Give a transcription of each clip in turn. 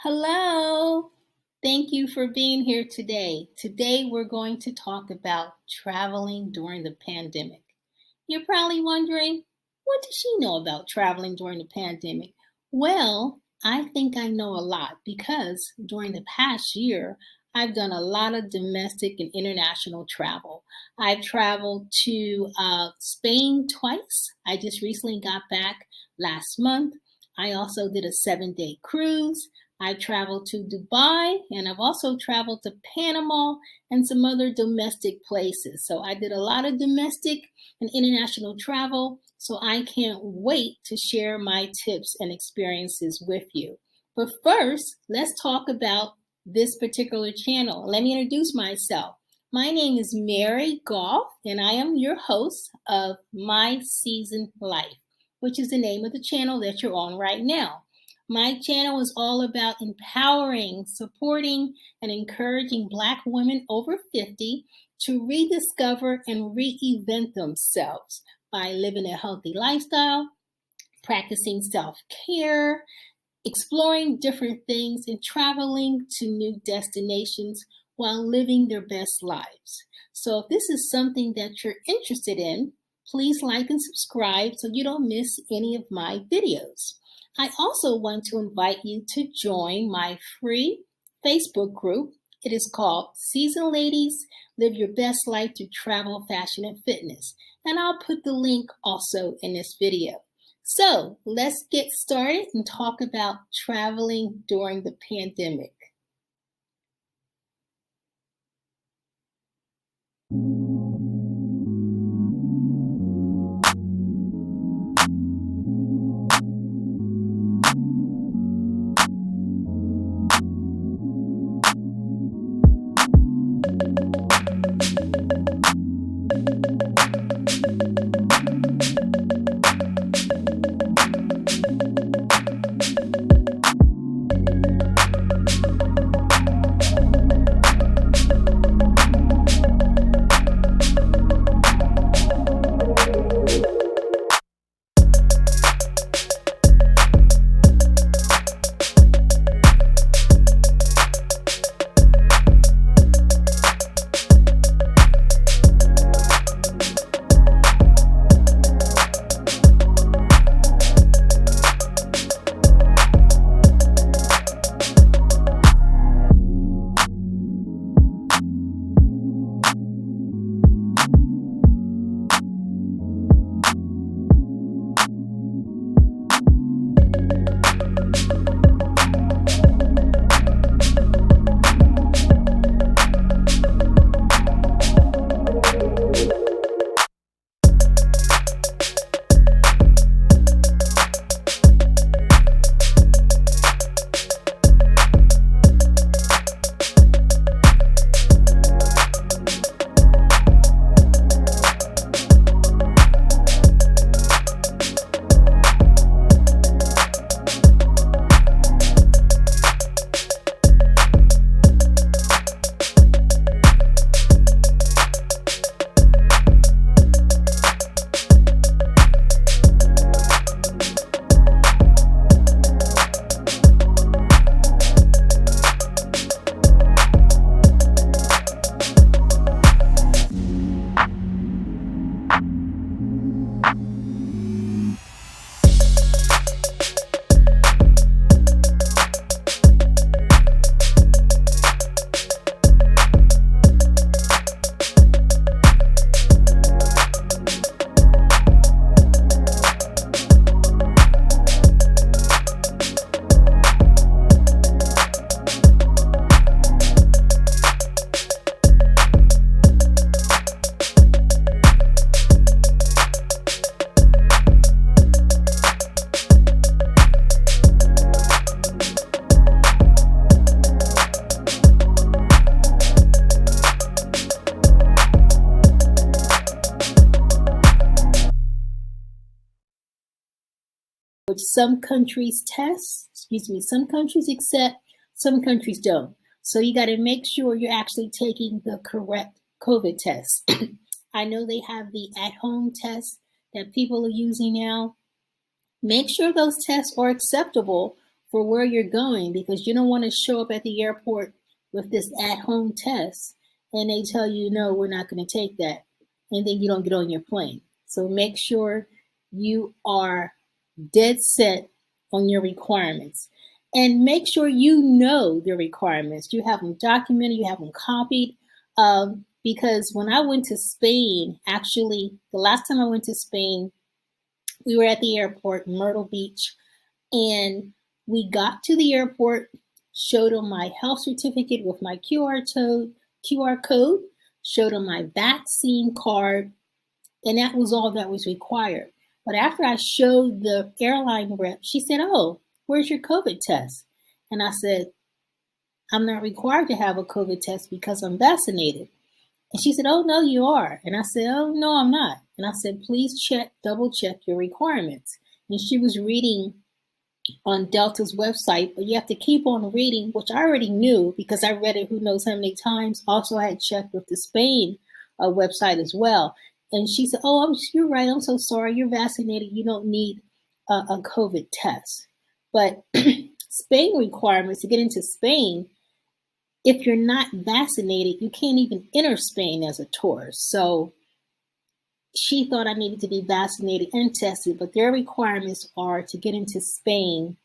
Hello. Thank you for being here today. Today we're going to talk about traveling during the pandemic. You're probably wondering, what does she know about traveling during the pandemic? Well, I think I know a lot because during the past year, I've done a lot of domestic and international travel. I've traveled to Spain twice. I just recently got back last month. I also did a 7-day cruise. I traveled to Dubai and I've also traveled to Panama and some other domestic places. So I did a lot of domestic and international travel. So I can't wait to share my tips and experiences with you. But first, let's talk about this particular channel. Let me introduce myself. My name is Mary Goff, and I am your host of My Seasoned Life, which is the name of the channel that you're on right now. My channel is all about empowering, supporting, and encouraging Black women over 50 to rediscover and reinvent themselves by living a healthy lifestyle, practicing self-care, exploring different things, and traveling to new destinations while living their best lives. So if this is something that you're interested in, please like and subscribe so you don't miss any of my videos. I also want to invite you to join my free Facebook group. It is called Seasoned Ladies Live Your Best Life Through Travel, Fashion, and Fitness. And I'll put the link also in this video. So let's get started and talk about traveling during the pandemic. Which some countries some countries accept, some countries don't. So you got to make sure you're actually taking the correct COVID test. I know they have the at-home test that people are using now. Make sure those tests are acceptable for where you're going, because you don't want to show up at the airport with this at-home test and they tell you, no, we're not going to take that. And then you don't get on your plane. So make sure you are dead set on your requirements. And make sure you know the requirements. You have them documented, you have them copied. Because when I went to Spain, actually, the last time I went to Spain, we were at the airport in Myrtle Beach, and we got to the airport, showed them my health certificate with my QR code, showed them my vaccine card, and that was all that was required. But after I showed the airline rep, she said, oh, where's your COVID test? And I said, I'm not required to have a COVID test because I'm vaccinated. And she said, oh, no, you are. And I said, oh, no, I'm not. And I said, please double check your requirements. And she was reading on Delta's website, but you have to keep on reading, which I already knew because I read it who knows how many times. Also, I had checked with the Spain website as well. And she said, oh, you're right. I'm so sorry. You're vaccinated. You don't need a COVID test. But Spain requirements to get into Spain, if you're not vaccinated, you can't even enter Spain as a tourist. So she thought I needed to be vaccinated and tested, but their requirements are to get into Spain,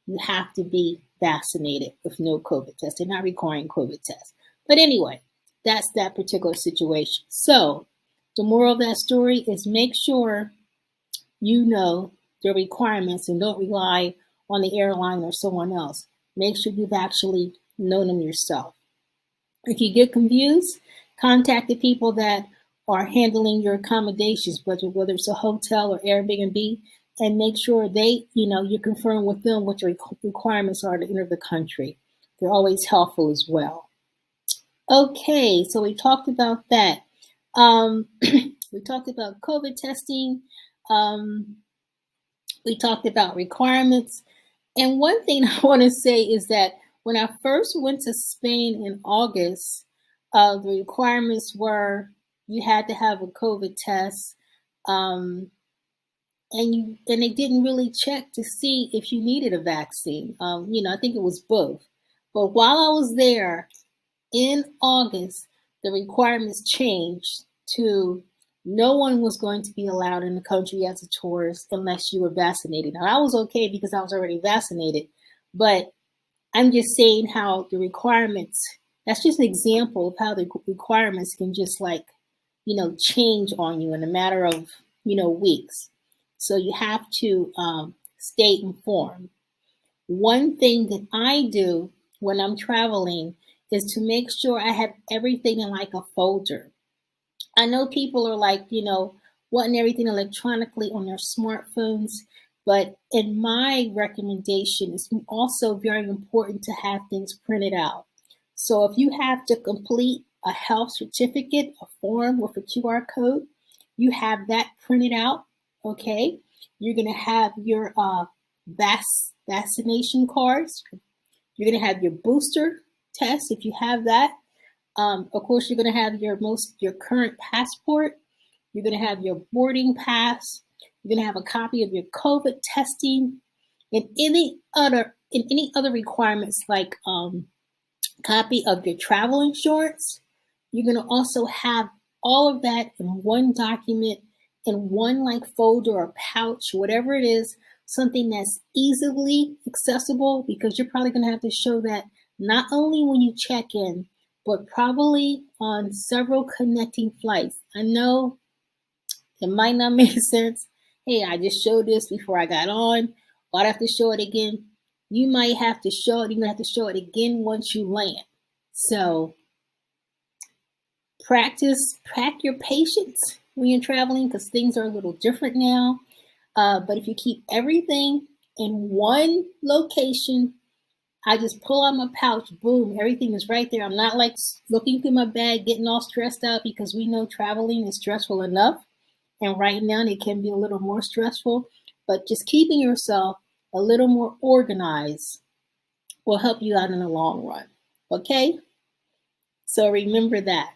you have to be vaccinated with no COVID test. They're not requiring COVID tests. But anyway, that's that particular situation. So the moral of that story is make sure you know the requirements and don't rely on the airline or someone else. Make sure you've actually known them yourself. If you get confused, contact the people that are handling your accommodations, whether it's a hotel or Airbnb, and make sure you confirm with them what your requirements are to enter the country. They're always helpful as well. Okay, so we talked about that. We talked about COVID testing. We talked about requirements. And one thing I want to say is that when I first went to Spain in August, the requirements were you had to have a COVID test, and they didn't really check to see if you needed a vaccine. I think it was both. But while I was there in August, the requirements changed to no one was going to be allowed in the country as a tourist unless you were vaccinated. Now, I was okay because I was already vaccinated, but I'm just saying how the requirements, that's just an example of how the requirements can just change on you in a matter of, weeks. So you have to stay informed. One thing that I do when I'm traveling is to make sure I have everything in like a folder. I know people are wanting everything electronically on their smartphones, but in my recommendation, it's also very important to have things printed out. So if you have to complete a health certificate, a form with a QR code, you have that printed out, okay? You're going to have your vaccination cards. You're going to have your booster test if you have that. Of course, you're going to have your current passport. You're going to have your boarding pass. You're going to have a copy of your COVID testing and any other requirements like copy of your travel insurance. You're going to also have all of that in one document, in one folder or pouch, whatever it is, something that's easily accessible, because you're probably going to have to show that not only when you check in, but probably on several connecting flights. I know it might not make sense. Hey, I just showed this before I got on. I'd have to show it again. You might have to show it. You're going to have to show it again once you land. So practice your patience when you're traveling, because things are a little different now. But if you keep everything in one location, I just pull out my pouch, boom, everything is right there. I'm not looking through my bag, getting all stressed out, because we know traveling is stressful enough. And right now it can be a little more stressful, but just keeping yourself a little more organized will help you out in the long run. Okay? So remember that.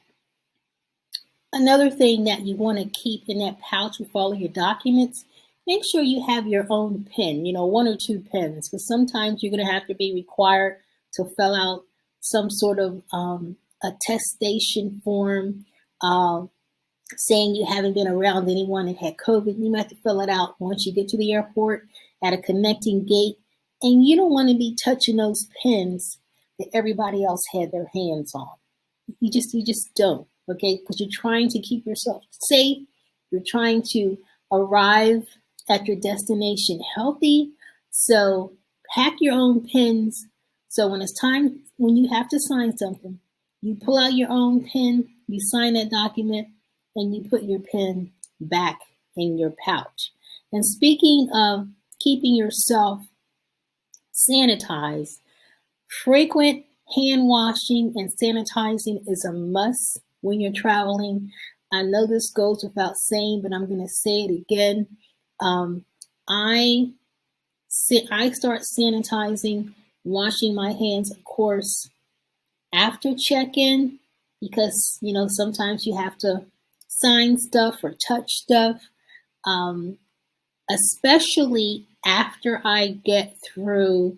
Another thing that you want to keep in that pouch with all of your documents, make sure you have your own pen, one or two pens, because sometimes you're going to have to be required to fill out some sort of attestation form saying you haven't been around anyone that had COVID. You might have to fill it out once you get to the airport at a connecting gate. And you don't want to be touching those pens that everybody else had their hands on. You just don't, okay? Because you're trying to keep yourself safe. You're trying to arrive at your destination healthy. So pack your own pens. So when it's time, when you have to sign something, you pull out your own pen, you sign that document, and you put your pen back in your pouch. And speaking of keeping yourself sanitized, frequent hand washing and sanitizing is a must when you're traveling. I know this goes without saying, but I'm going to say it again. I start sanitizing, washing my hands, of course, after check-in, because sometimes you have to sign stuff or touch stuff, especially after I get through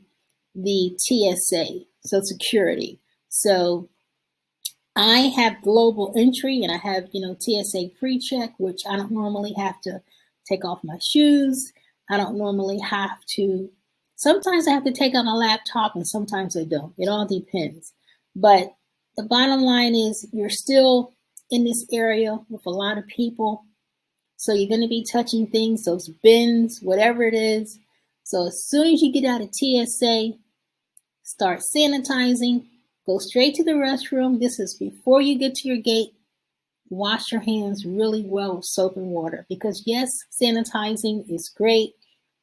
the TSA, so security. So I have global entry and I have, TSA pre-check, which I don't normally have to take off my shoes. I don't normally have to, sometimes I have to take out my laptop and sometimes I don't. It all depends. But the bottom line is you're still in this area with a lot of people. So you're going to be touching things, those bins, whatever it is. So as soon as you get out of TSA, start sanitizing, go straight to the restroom. This is before you get to your gate. Wash your hands really well with soap and water, because yes, sanitizing is great,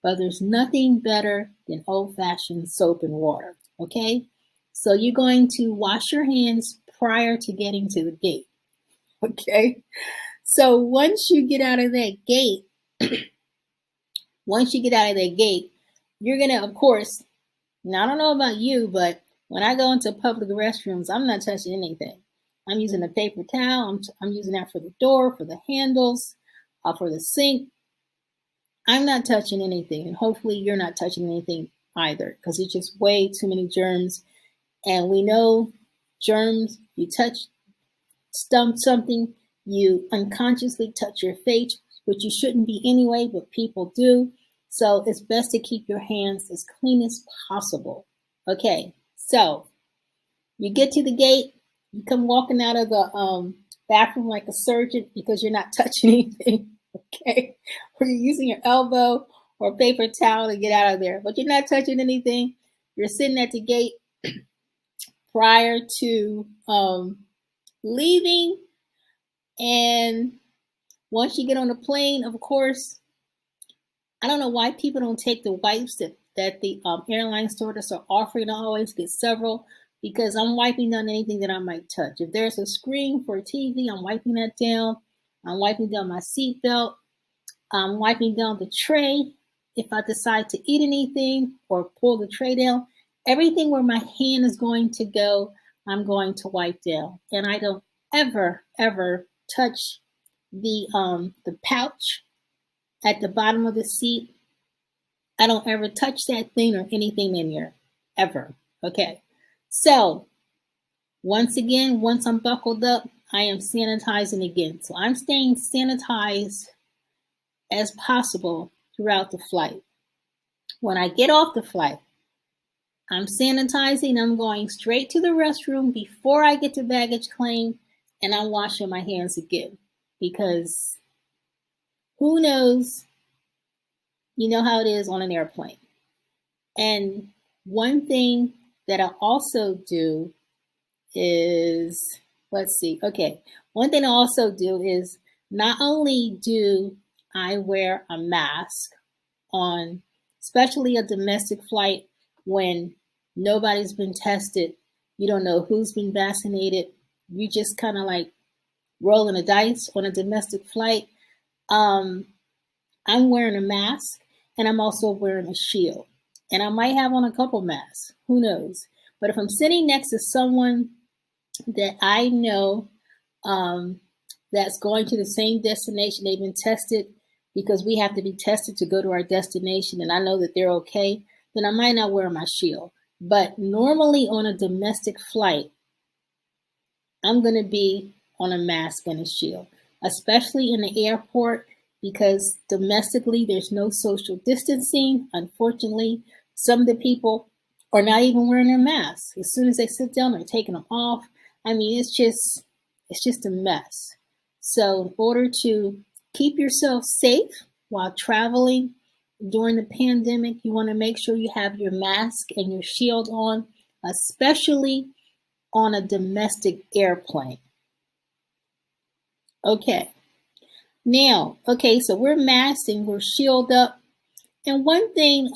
but there's nothing better than old-fashioned soap and water, okay? So you're going to wash your hands prior to getting to the gate, okay? So once you get out of that gate, you're going to, of course, now I don't know about you, but when I go into public restrooms, I'm not touching anything. I'm using a paper towel. I'm using that for the door, for the handles, for the sink. I'm not touching anything, and hopefully you're not touching anything either, because it's just way too many germs. And we know germs, you touch something, you unconsciously touch your face, which you shouldn't be anyway, but people do. So it's best to keep your hands as clean as possible. Okay, so you get to the gate, you come walking out of the bathroom like a surgeon because you're not touching anything, okay? Or you're using your elbow or paper towel to get out of there, but you're not touching anything. You're sitting at the gate prior to leaving, and once you get on the plane, of course, I don't know why people don't take the wipes that the airline stewardess are offering. I always get several, because I'm wiping down anything that I might touch. If there's a screen for a TV, I'm wiping that down. I'm wiping down my seatbelt. I'm wiping down the tray. If I decide to eat anything or pull the tray down, everything where my hand is going to go, I'm going to wipe down. And I don't ever touch the pouch at the bottom of the seat. I don't ever touch that thing or anything in there, ever. Okay. So once again, once I'm buckled up, I am sanitizing again. So I'm staying sanitized as possible throughout the flight. When I get off the flight, I'm sanitizing. I'm going straight to the restroom before I get to baggage claim, and I'm washing my hands again, because who knows, you know how it is on an airplane. And one thing that I also do is, one thing I also do is, not only do I wear a mask on, especially a domestic flight when nobody's been tested, you don't know who's been vaccinated, you just kind of like rolling the dice on a domestic flight. I'm wearing a mask, and I'm also wearing a shield. And I might have on a couple masks, who knows? But if I'm sitting next to someone that I know that's going to the same destination, they've been tested, because we have to be tested to go to our destination and I know that they're okay, then I might not wear my shield. But normally on a domestic flight, I'm going to be on a mask and a shield, especially in the airport because domestically there's no social distancing. Unfortunately, some of the people are not even wearing their masks. As soon as they sit down, they're taking them off. I mean, it's just a mess. So, in order to keep yourself safe while traveling during the pandemic, you want to make sure you have your mask and your shield on, especially on a domestic airplane. Okay. Now, okay, so we're masked and we're shielded up. And one thing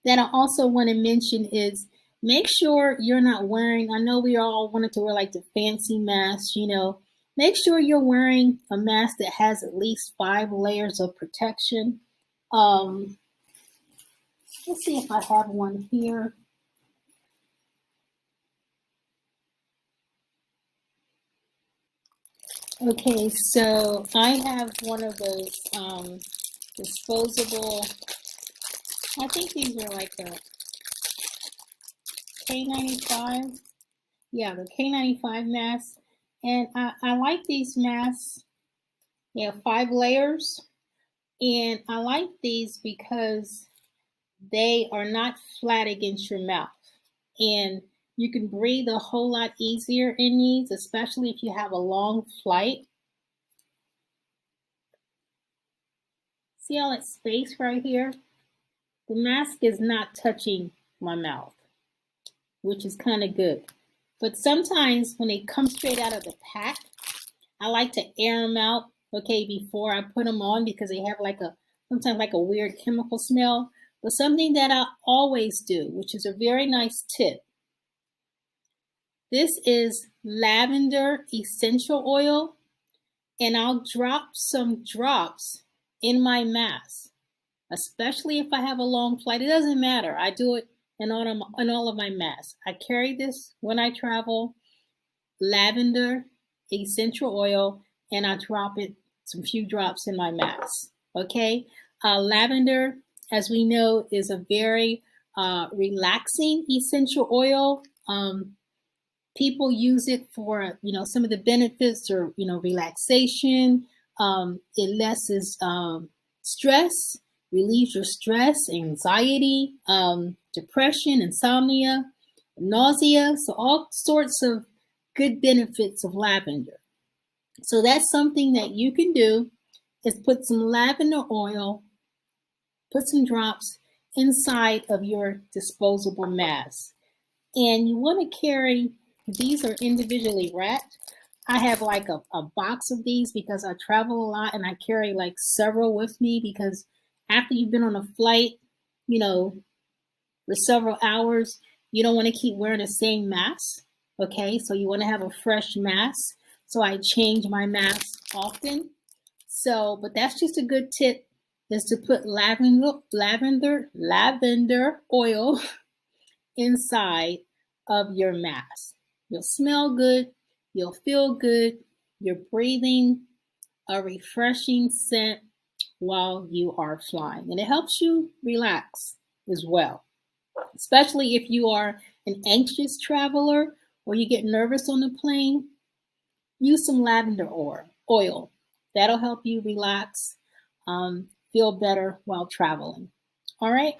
that I also want to mention is make sure you're not wearing, I know we all wanted to wear like the fancy masks, make sure you're wearing a mask that has at least 5 layers of protection. Um, let's see if I have one here. Okay, so I have one of those disposable, I think these are like a K95. Yeah, the K95 masks. And I like these masks. They have 5 layers. And I like these because they are not flat against your mouth. And you can breathe a whole lot easier in these, especially if you have a long flight. See all that space right here? The mask is not touching my mouth, which is kind of good. But sometimes when they come straight out of the pack, I like to air them out, okay, before I put them on because they have sometimes like a weird chemical smell. But something that I always do, which is a very nice tip, this is lavender essential oil, and I'll drop some drops in my mask, especially if I have a long flight. It doesn't matter. I do it in all of my masks. I carry this when I travel, lavender essential oil, and I drop it some few drops in my mask. Okay, lavender, as we know, is a very relaxing essential oil. People use it for some of the benefits or relaxation. It lessens stress, relieves your stress, anxiety, depression, insomnia, nausea. So all sorts of good benefits of lavender. So that's something that you can do is put some lavender oil, put some drops inside of your disposable mask. And you want to carry, these are individually wrapped. I have like a box of these because I travel a lot and I carry like several with me because after you've been on a flight, for several hours, you don't want to keep wearing the same mask. Okay, so you want to have a fresh mask. So I change my mask often. So, but that's just a good tip is to put lavender oil inside of your mask. You'll smell good, you'll feel good, you're breathing a refreshing scent while you are flying. And it helps you relax as well, especially if you are an anxious traveler or you get nervous on the plane. Use some lavender oil. That'll help you relax, feel better while traveling. All right?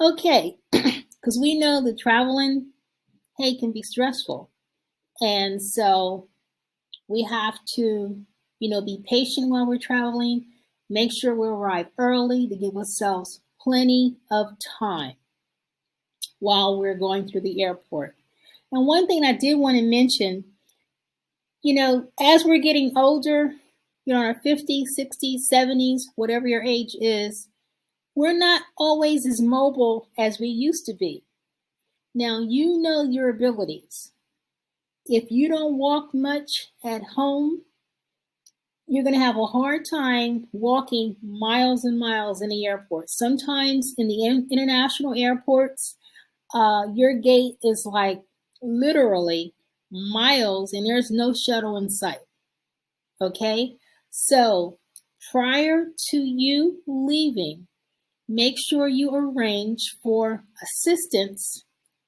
Okay, because we know that traveling, hey, can be stressful. And so we have to, be patient while we're traveling. Make sure we arrive early to give ourselves plenty of time while we're going through the airport. And one thing I did want to mention, as we're getting older, in our 50s, 60s, 70s, whatever your age is, we're not always as mobile as we used to be. Now, you know your abilities. If you don't walk much at home, you're going to have a hard time walking miles and miles in the airport. Sometimes in the international airports, your gate is like literally miles and there's no shuttle in sight. Okay? So prior to you leaving, make sure you arrange for assistance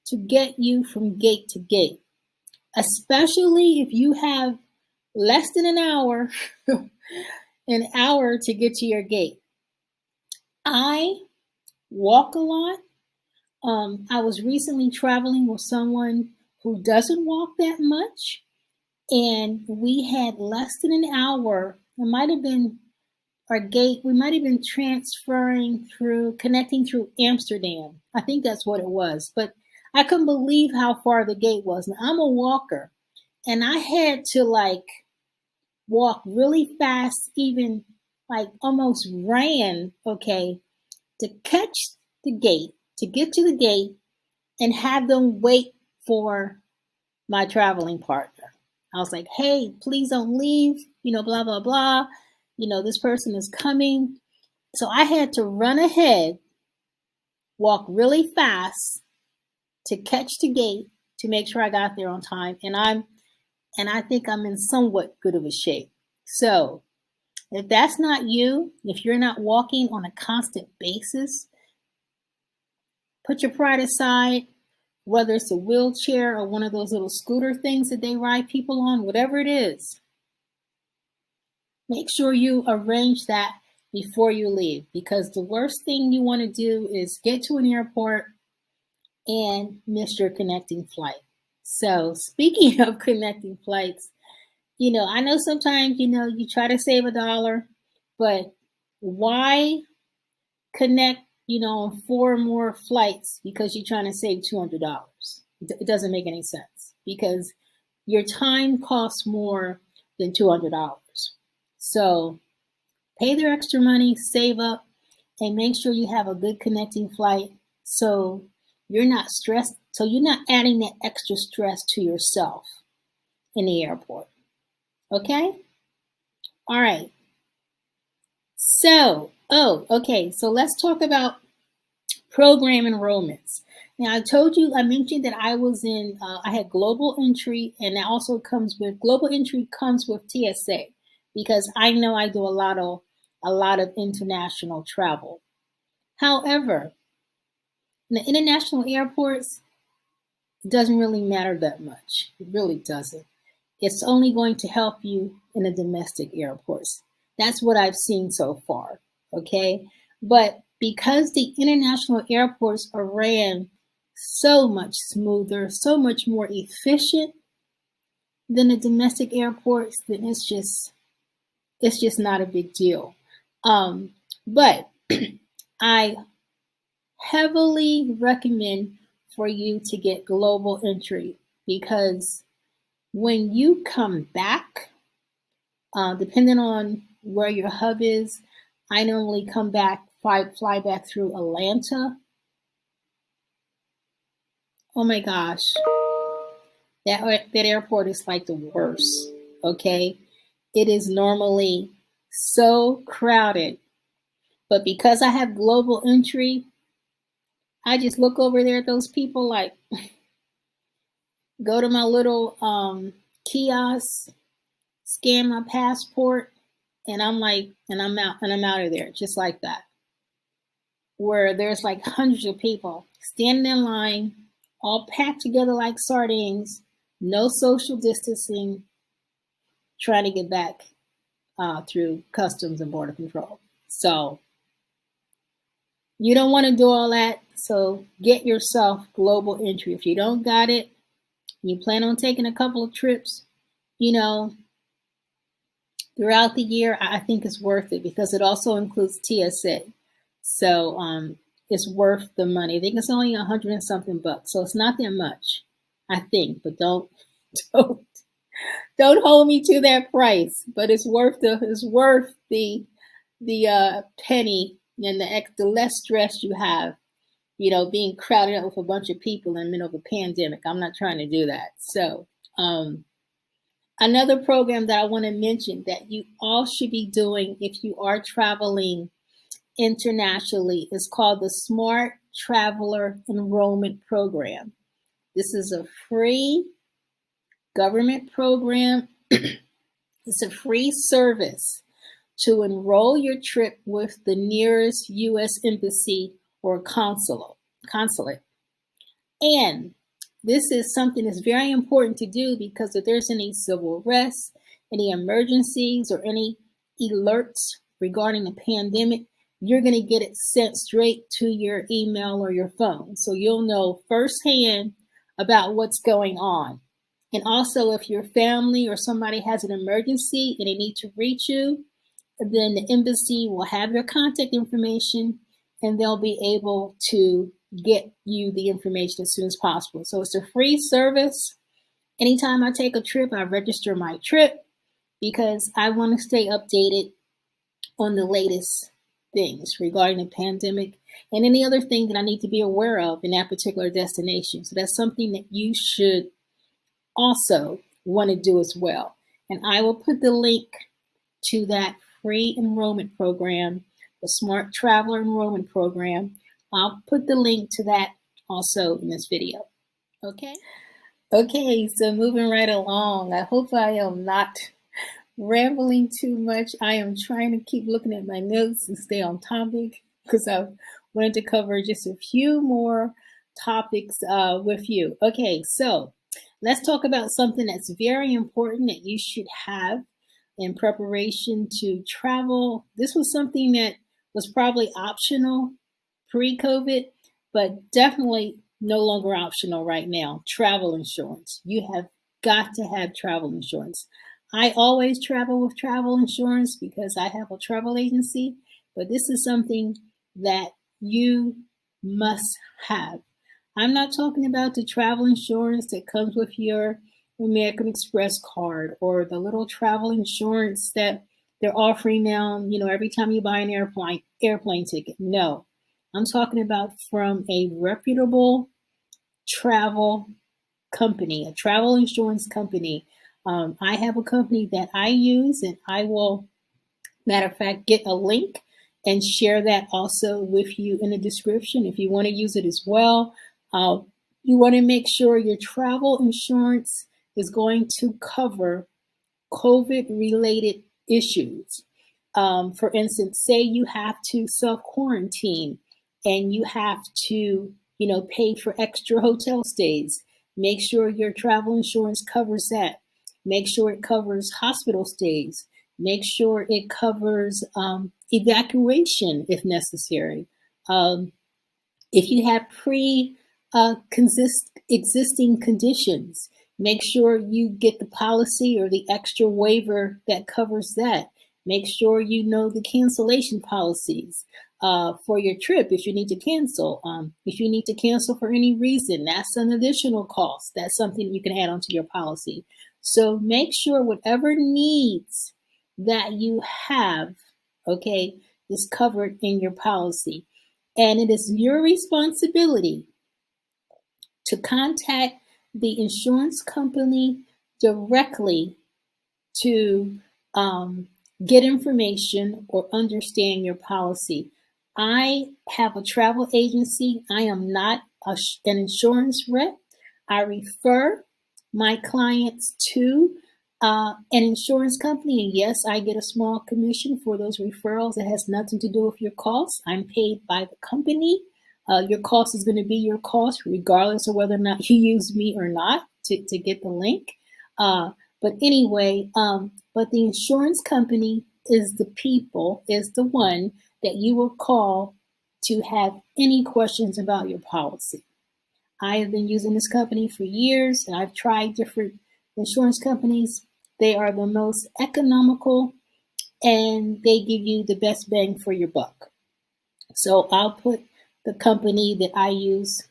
to get you from gate to gate, especially if you have less than an hour, an hour to get to your gate. I walk a lot. I was recently traveling with someone who doesn't walk that much, and we had less than an hour. It might have been our gate, we might have been connecting through Amsterdam. I think that's what it was. But I couldn't believe how far the gate was. Now, I'm a walker, and I had to walk really fast, even almost ran, okay, to catch the gate, to get to the gate and have them wait for my traveling partner. I was like, hey, please don't leave, blah, blah, blah. This person is coming. So I had to run ahead, walk really fast to catch the gate to make sure I got there on time. And I think I'm in somewhat good of a shape. So if that's not you, if you're not walking on a constant basis, put your pride aside, whether it's a wheelchair or one of those little scooter things that they ride people on, whatever it is. Make sure you arrange that before you leave, because the worst thing you want to do is get to an airport and miss your connecting flight. So speaking of connecting flights, I know sometimes, you try to save $1, but why connect, on 4 more flights because you're trying to save $200? It doesn't make any sense, because your time costs more than $200. So pay their extra money, save up, and make sure you have a good connecting flight so you're not stressed, so you're not adding that extra stress to yourself in the airport. Okay? All right. So, so let's talk about program enrollments. Now, I mentioned that I had global entry, and that also global entry comes with TSA, because I know I do a lot of international travel. However, in the international airports, it doesn't really matter that much. It really doesn't. It's only going to help you in the domestic airports. That's what I've seen so far, okay? But because the international airports are ran so much smoother, so much more efficient than the domestic airports, then it's just not a big deal. But I heavily recommend for you to get global entry, because when you come back, depending on where your hub is, I normally fly back through Atlanta. Oh my gosh, that airport is like the worst. Okay, it is normally so crowded, but because I have global entry, I just look over there at those people, go to my little kiosk, scan my passport, and I'm out of there, just like that. Where there's hundreds of people standing in line, all packed together like sardines, no social distancing, trying to get back through customs and border control. So you don't want to do all that. So get yourself global entry. If you don't got it, you plan on taking a couple of trips, throughout the year, I think it's worth it, because it also includes TSA. So it's worth the money. I think it's only $100 and something bucks, so it's not that much, I think. But don't hold me to that price. But it's worth the penny, and the less stress you have, being crowded up with a bunch of people in the middle of a pandemic. I'm not trying to do that. So another program that I want to mention that you all should be doing if you are traveling internationally is called the Smart Traveler Enrollment Program. This is a free government program. It's a free service to enroll your trip with the nearest U.S. embassy or consulate. And this is something that's very important to do because if there's any civil arrests, any emergencies, or any alerts regarding the pandemic, you're going to get it sent straight to your email or your phone. So you'll know firsthand about what's going on. And also, if your family or somebody has an emergency and they need to reach you, then the embassy will have your contact information and they'll be able to get you the information as soon as possible. So it's a free service. Anytime I take a trip, I register my trip because I want to stay updated on the latest things regarding the pandemic and any other thing that I need to be aware of in that particular destination. So that's something that you should also want to do as well. And I will put the link to that free enrollment program, the Smart Traveler Enrollment Program. I'll put the link to that also in this video. Okay, so moving right along. I hope I am not rambling too much. I am trying to keep looking at my notes and stay on topic because I wanted to cover just a few more topics with you. Okay, so let's talk about something that's very important that you should have in preparation to travel. This was something that was probably optional pre-COVID, but definitely no longer optional right now. Travel insurance. You have got to have travel insurance. I always travel with travel insurance because I have a travel agency, but this is something that you must have. I'm not talking about the travel insurance that comes with your American Express card or the little travel insurance that they're offering now, every time you buy an airplane ticket. No, I'm talking about from a reputable travel company, a travel insurance company. I have a company that I use, and I will, matter of fact, get a link and share that also with you in the description if you want to use it as well. You want to make sure your travel insurance is going to cover COVID-related issues. For instance, say you have to self-quarantine and you have to, pay for extra hotel stays. Make sure your travel insurance covers that. Make sure it covers hospital stays. Make sure it covers evacuation if necessary. If you have existing conditions, make sure you get the policy or the extra waiver that covers that. Make sure you know the cancellation policies for your trip if you need to cancel. If you need to cancel for any reason, that's an additional cost. That's something you can add onto your policy. So make sure whatever needs that you have, okay, is covered in your policy. And it is your responsibility to contact the insurance company directly to get information or understand your policy. I have a travel agency. I am not an insurance rep. I refer my clients to an insurance company, and yes, I get a small commission for those referrals. It has nothing to do with your costs. I'm paid by the company. Your cost is going to be your cost, regardless of whether or not you use me or not to get the link. But anyway, but the insurance company is the one that you will call to have any questions about your policy. I have been using this company for years, and I've tried different insurance companies. They are the most economical, and they give you the best bang for your buck. So I'll put the company that I use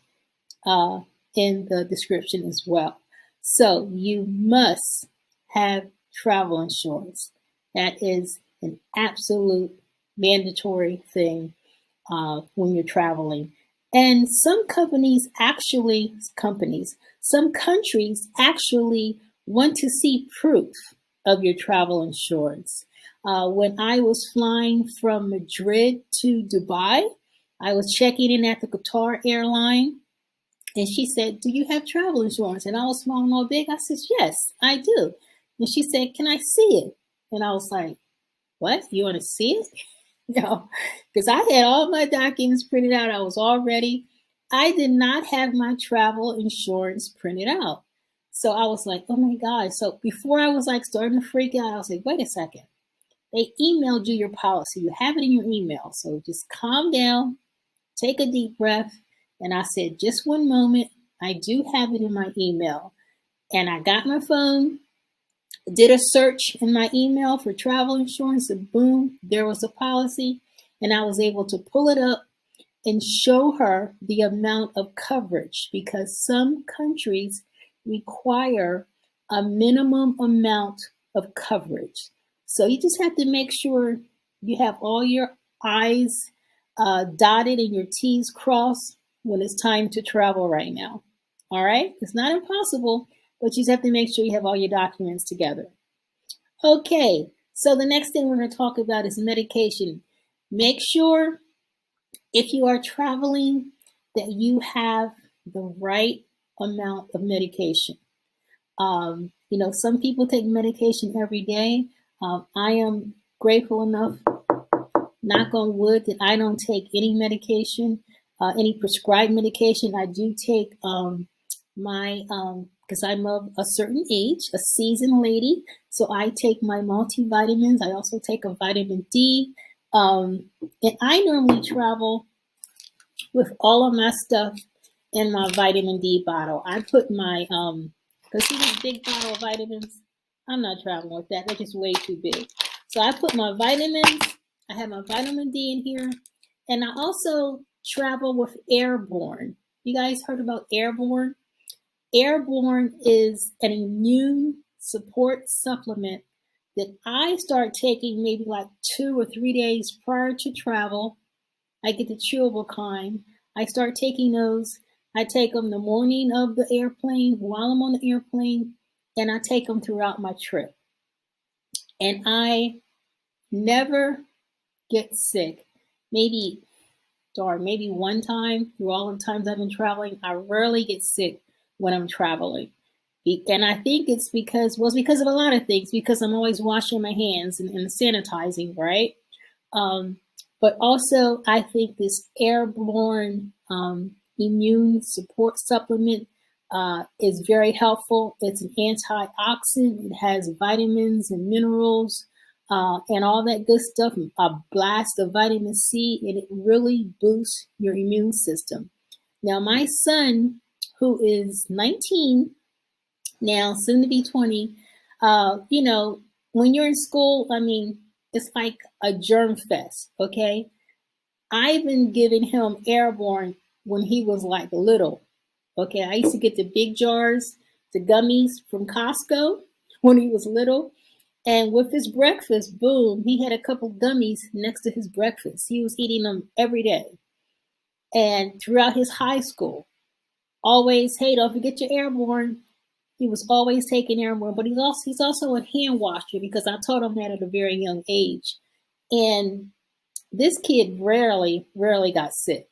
in the description as well. So you must have travel insurance. That is an absolute mandatory thing when you're traveling. And some countries actually want to see proof of your travel insurance. When I was flying from Madrid to Dubai, I was checking in at the Qatar airline, and she said, "Do you have travel insurance?" And I was smiling all big. I said, "Yes, I do." And she said, "Can I see it?" And I was like, What? You want to see it? No, because I had all my documents printed out. I was all ready. I did not have my travel insurance printed out. So I was like, oh my God. So before I was like starting to freak out, I was like, wait a second. They emailed you your policy. You have it in your email. So just calm down, take a deep breath. And I said, just one moment. I do have it in my email. And I got my phone, did a search in my email for travel insurance, and boom, there was a policy. And I was able to pull it up and show her the amount of coverage because some countries require a minimum amount of coverage. So you just have to make sure you have all your I's dotted and your T's crossed when it's time to travel right now. All right? It's not impossible, but you just have to make sure you have all your documents together. Okay, so the next thing we're going to talk about is medication. Make sure if you are traveling that you have the right amount of medication. Some people take medication every day. I am grateful enough, knock on wood, that I don't take any medication, any prescribed medication. I do take my, because I'm of a certain age, a seasoned lady, so I take my multivitamins. I also take a vitamin D. And I normally travel with all of my stuff in my vitamin D bottle. I put my because see this big bottle of vitamins, I'm not traveling with that. They're just way too big. So I put my vitamins. I have my vitamin D in here, and I also travel with Airborne. You guys heard about Airborne? Airborne is an immune support supplement that I start taking maybe like 2 or 3 days prior to travel. I get the chewable kind. I start taking those. I take them the morning of the airplane while I'm on the airplane, and I take them throughout my trip. And I never get sick. Maybe one time through all the times I've been traveling, I rarely get sick when I'm traveling. And I think it's because of a lot of things, because I'm always washing my hands and sanitizing, right? Um, but also, I think this Airborne immune support supplement is very helpful. It's an antioxidant. It has vitamins and minerals and all that good stuff. A blast of vitamin C, and it really boosts your immune system. Now, my son, who is 19 now, soon to be 20, when you're in school, I mean, it's like a germ fest, okay? I've been giving him Airborne when he was like little, okay? I used to get the big jars, the gummies from Costco when he was little. And with his breakfast, boom, he had a couple gummies next to his breakfast. He was eating them every day. And throughout his high school, always, hey, don't forget your Airborne. He was always taking Airborne, but he's also a hand washer because I taught him that at a very young age. And this kid rarely got sick.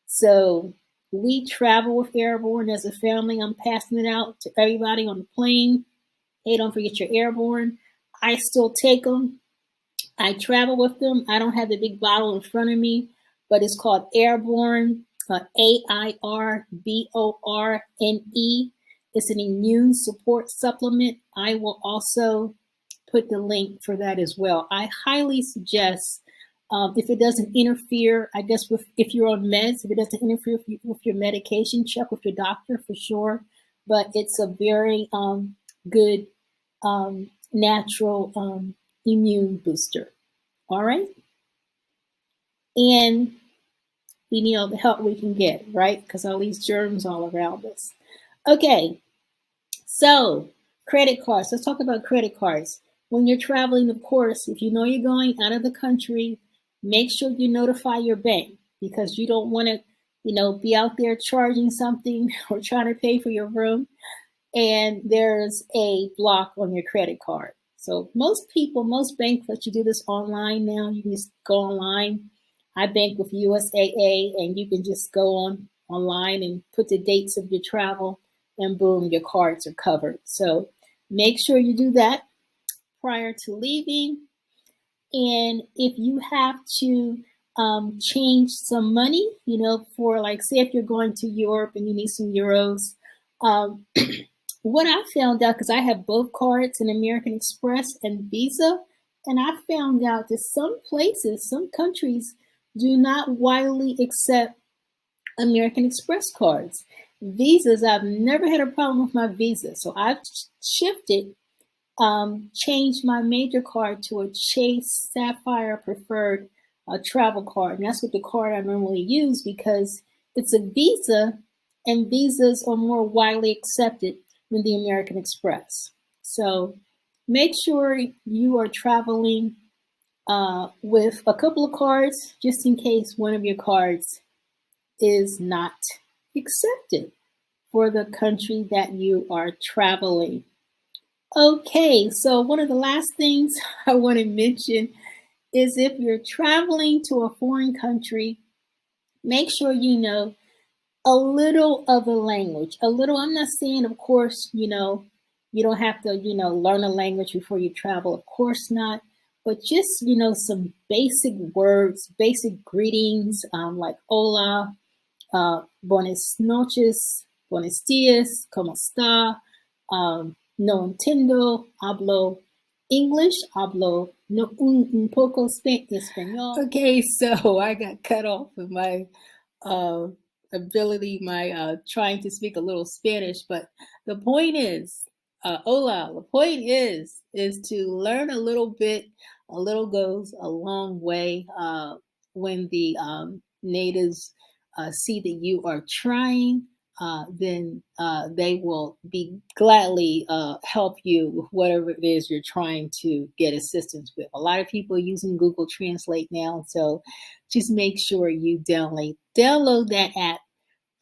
So we travel with Airborne as a family. I'm passing it out to everybody on the plane. Hey, don't forget your Airborne. I still take them. I travel with them. I don't have the big bottle in front of me, but it's called Airborne, AIRBORNE. It's an immune support supplement. I will also put the link for that as well. I highly suggest, if it doesn't interfere, I guess if you're on meds, if it doesn't interfere with your medication, check with your doctor for sure. But it's a very good natural immune booster. All right, and we need all the help we can get, right? Because all these germs all around us. Okay, so credit cards. Let's talk about credit cards. When you're traveling, of course, if you know you're going out of the country, make sure you notify your bank because you don't want to, be out there charging something or trying to pay for your room and there's a block on your credit card. So most banks let you do this online now. You can just go online. I bank with USAA, and you can just go online and put the dates of your travel, and boom, your cards are covered. So make sure you do that prior to leaving. And if you have to change some money, for like, say, if you're going to Europe and you need some euros, um, what I found out, because I have both cards, an American Express and Visa, and I found out that some places, some countries, do not widely accept American Express cards. Visas, I've never had a problem with my Visa, so I've shifted, changed my major card to a Chase Sapphire Preferred travel card. And that's what the card I normally use because it's a Visa, and Visas are more widely accepted than the American Express. So make sure you are traveling with a couple of cards just in case one of your cards is not accepted for the country that you are traveling. Okay, so one of the last things I want to mention is if you're traveling to a foreign country, make sure you know a little of the language. A little, I'm not saying, of course, you don't have to, learn a language before you travel. Of course not. But just, some basic words, basic greetings, like hola, buenas noches, buenos dias, ¿cómo está? No entiendo, hablo English, hablo no, un poco español. Okay, so I got cut off of my uh, ability, my trying to speak a little Spanish, but the point is, hola, the point is to learn a little bit. A little goes a long way when the natives see that you are trying, then they will be gladly help you with whatever it is you're trying to get assistance with. A lot of people are using Google Translate now, so just make sure you download that app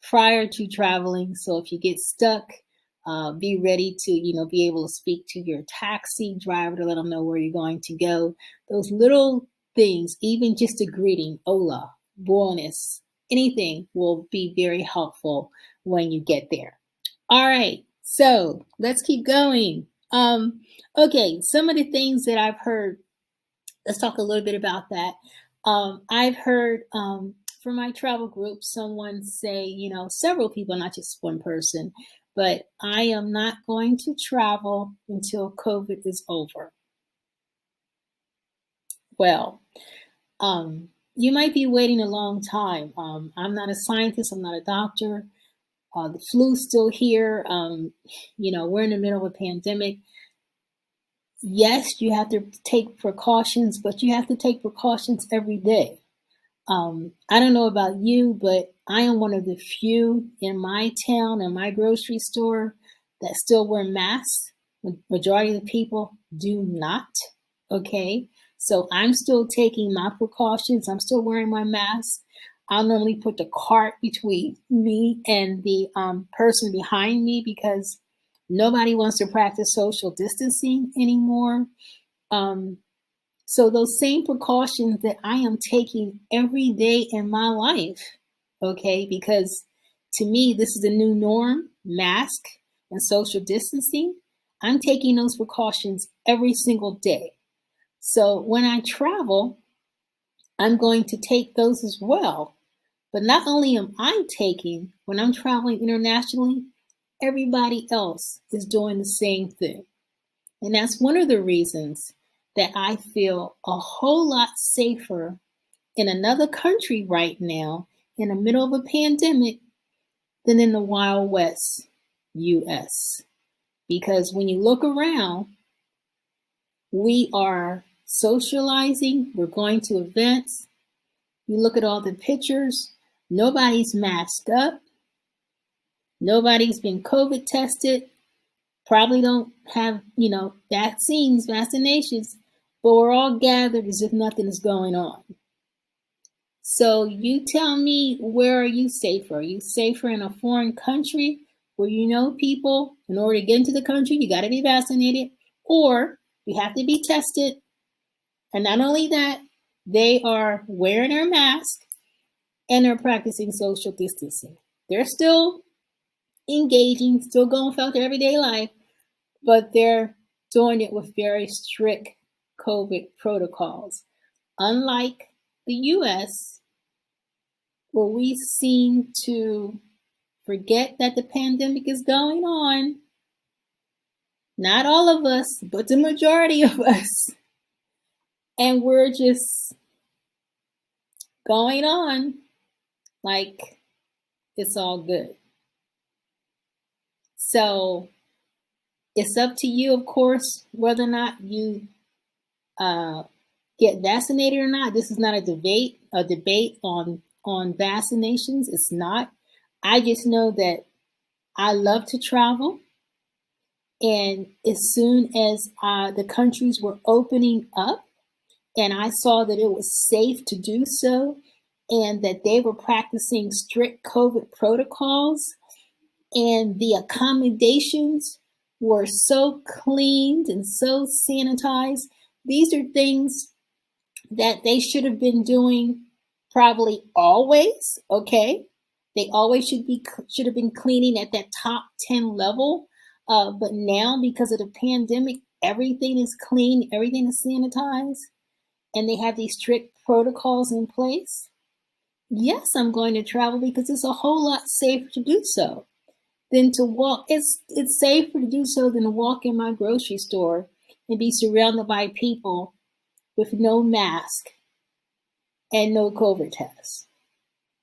prior to traveling. So if you get stuck, be ready to be able to speak to your taxi driver to let them know where you're going to go. Those little things, even just a greeting, hola, buenas, anything will be very helpful when you get there. All right, so let's keep going. Okay, some of the things that I've heard, let's talk a little bit about that. I've heard from my travel group someone say, several people, not just one person, but I am not going to travel until COVID is over. Well, you might be waiting a long time. I'm not a scientist, I'm not a doctor. The flu's still here. We're in the middle of a pandemic. Yes, you have to take precautions, but you have to take precautions every day. I don't know about you, but I am one of the few in my town and my grocery store that still wear masks. The majority of the people do not. Okay. So I'm still taking my precautions. I'm still wearing my mask. I'll normally put the cart between me and the person behind me because nobody wants to practice social distancing anymore. So those same precautions that I am taking every day in my life, okay, because to me, this is the new norm, mask and social distancing. I'm taking those precautions every single day. So when I travel, I'm going to take those as well. But not only am I taking, when I'm traveling internationally, everybody else is doing the same thing. And that's one of the reasons that I feel a whole lot safer in another country right now, in the middle of a pandemic, than in the Wild West, US. Because when you look around, we are socializing, we're going to events. You look at all the pictures, nobody's masked up, nobody's been COVID tested, probably don't have, vaccinations, but we're all gathered as if nothing is going on. So you tell me, where are you safer? Are you safer in a foreign country where you know people, in order to get into the country, you got to be vaccinated, or you have to be tested. And not only that, they are wearing their mask and they're practicing social distancing. They're still engaging, still going about their everyday life, but they're doing it with very strict COVID protocols. Unlike the US, where we seem to forget that the pandemic is going on, not all of us, but the majority of us, and we're just going on like it's all good. So it's up to you, of course, whether or not you get vaccinated or not. This is not a debate on vaccinations. It's not. I just know that I love to travel, and as soon as the countries were opening up, and I saw that it was safe to do so, and that they were practicing strict COVID protocols, and the accommodations were so cleaned and so sanitized. These are things that they should have been doing probably always, okay? They always should have been cleaning at that top 10 level. But now, because of the pandemic, everything is clean, everything is sanitized, and they have these strict protocols in place. Yes, I'm going to travel because it's a whole lot safer to do so than to walk. It's safer to do so than to walk in my grocery store and be surrounded by people with no mask and no COVID test.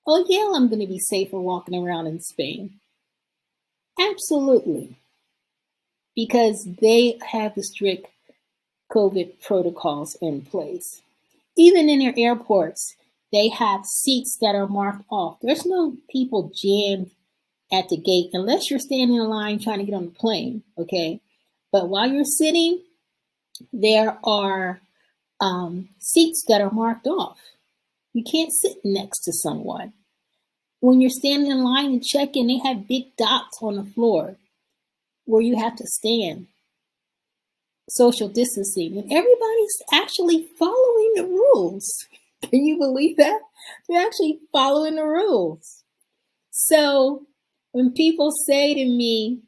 Oh yeah, I'm going to be safer walking around in Spain. Absolutely. Because they have the strict COVID protocols in place. Even in their airports, they have seats that are marked off. There's no people jammed at the gate unless you're standing in line trying to get on the plane, okay? But while you're sitting, there are seats that are marked off. You can't sit next to someone. When you're standing in line and check-in, they have big dots on the floor where you have to stand, social distancing, and everybody's actually following the rules. Can you believe that? They're actually following the rules. So when people say to me,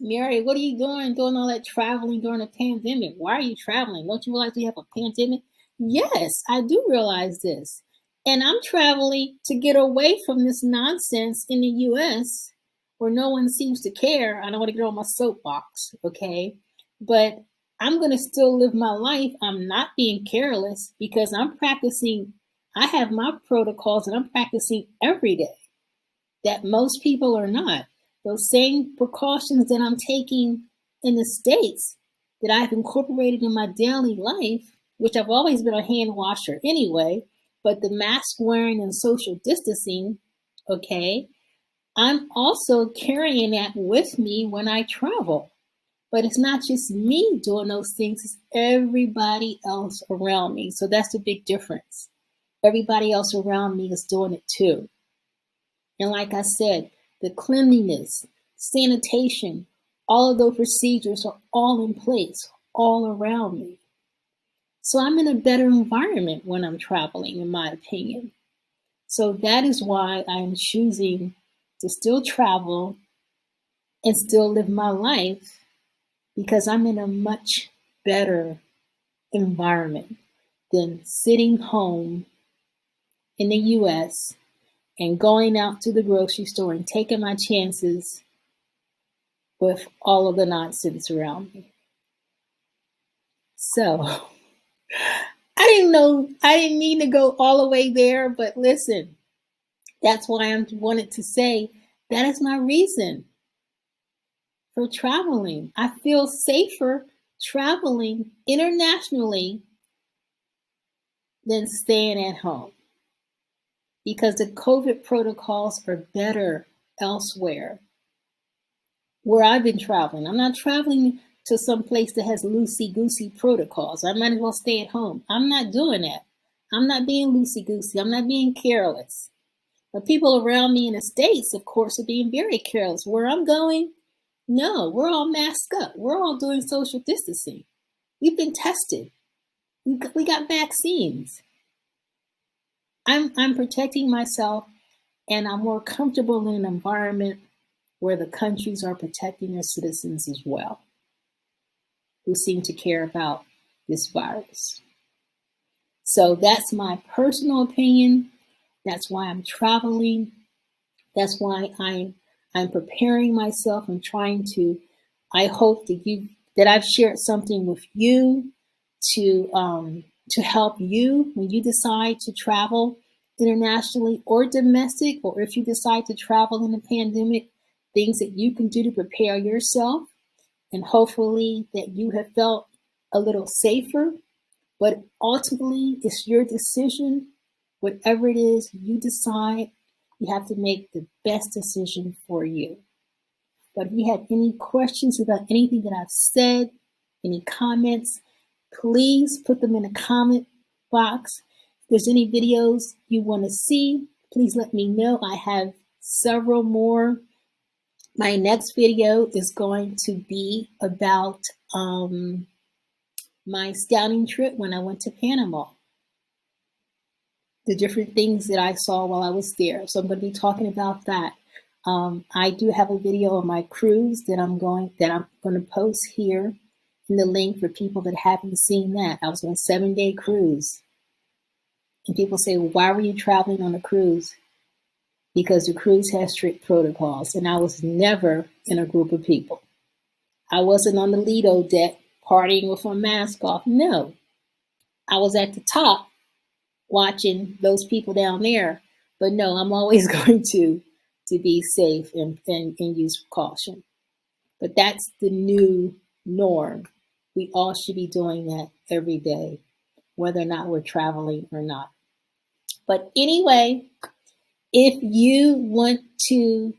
Mary, what are you doing all that traveling during a pandemic? Why are you traveling? Don't you realize we have a pandemic? Yes, I do realize this. And I'm traveling to get away from this nonsense in the US where no one seems to care. I don't want to get on my soapbox, okay? But I'm going to still live my life. I'm not being careless because I'm practicing. I have my protocols and I'm practicing every day that most people are not. Those same precautions that I'm taking in the States that I've incorporated in my daily life, which I've always been a hand washer anyway, but the mask wearing and social distancing, okay, I'm also carrying that with me when I travel. But it's not just me doing those things, it's everybody else around me. So that's the big difference. Everybody else around me is doing it too. And like I said, the cleanliness, sanitation, all of those procedures are all in place, all around me. So I'm in a better environment when I'm traveling, in my opinion. So that is why I'm choosing to still travel and still live my life, because I'm in a much better environment than sitting home in the US and going out to the grocery store and taking my chances with all of the nonsense around me. So I didn't mean to go all the way there, but listen, that's why I wanted to say that is my reason for traveling. I feel safer traveling internationally than staying at home because the COVID protocols are better elsewhere. Where I've been traveling, I'm not traveling to some place that has loosey-goosey protocols. I might as well stay at home. I'm not doing that. I'm not being loosey-goosey. I'm not being careless. The people around me in the States, of course, are being very careless. Where I'm going, no, we're all masked up. We're all doing social distancing. We've been tested. We got vaccines. I'm protecting myself, and I'm more comfortable in an environment where the countries are protecting their citizens as well, who seem to care about this virus. So that's my personal opinion. That's why I'm traveling. That's why I'm preparing myself and trying to. I hope that I've shared something with you to help you when you decide to travel internationally or domestic, or if you decide to travel in a pandemic, things that you can do to prepare yourself, and hopefully that you have felt a little safer. But ultimately, it's your decision. Whatever it is you decide, you have to make the best decision for you. But if you have any questions about anything that I've said, any comments, please put them in the comment box. If there's any videos you want to see, please let me know. I have several more. My next video is going to be about my scouting trip when I went to Panama. The different things that I saw while I was there. So I'm going to be talking about that. I do have a video of my cruise that I'm going to post here in the link for people that haven't seen that. I was on a 7-day cruise. And people say, well, why were you traveling on a cruise? Because the cruise has strict protocols, and I was never in a group of people. I wasn't on the Lido deck partying with my mask off. No, I was at the top watching those people down there. But no, I'm always going to be safe and use caution. But that's the new norm. We all should be doing that every day, whether or not we're traveling or not. But anyway, if you want to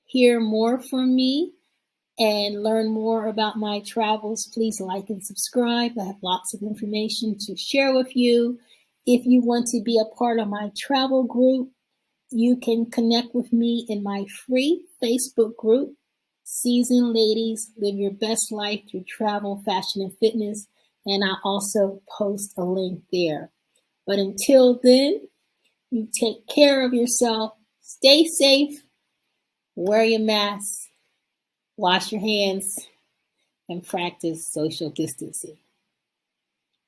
hear more from me and learn more about my travels, please like and subscribe. I have lots of information to share with you. If you want to be a part of my travel group, you can connect with me in my free Facebook group, Seasoned Ladies Live Your Best Life Through Travel, Fashion, and Fitness. And I also post a link there. But until then, you take care of yourself, stay safe, wear your mask, wash your hands, and practice social distancing.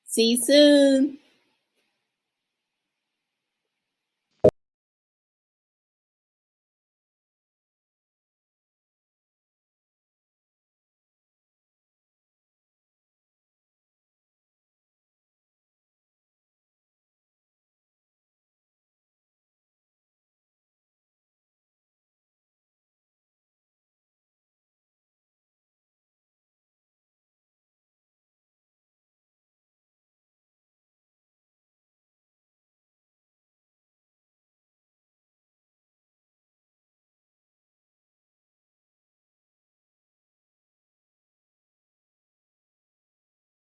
See you soon.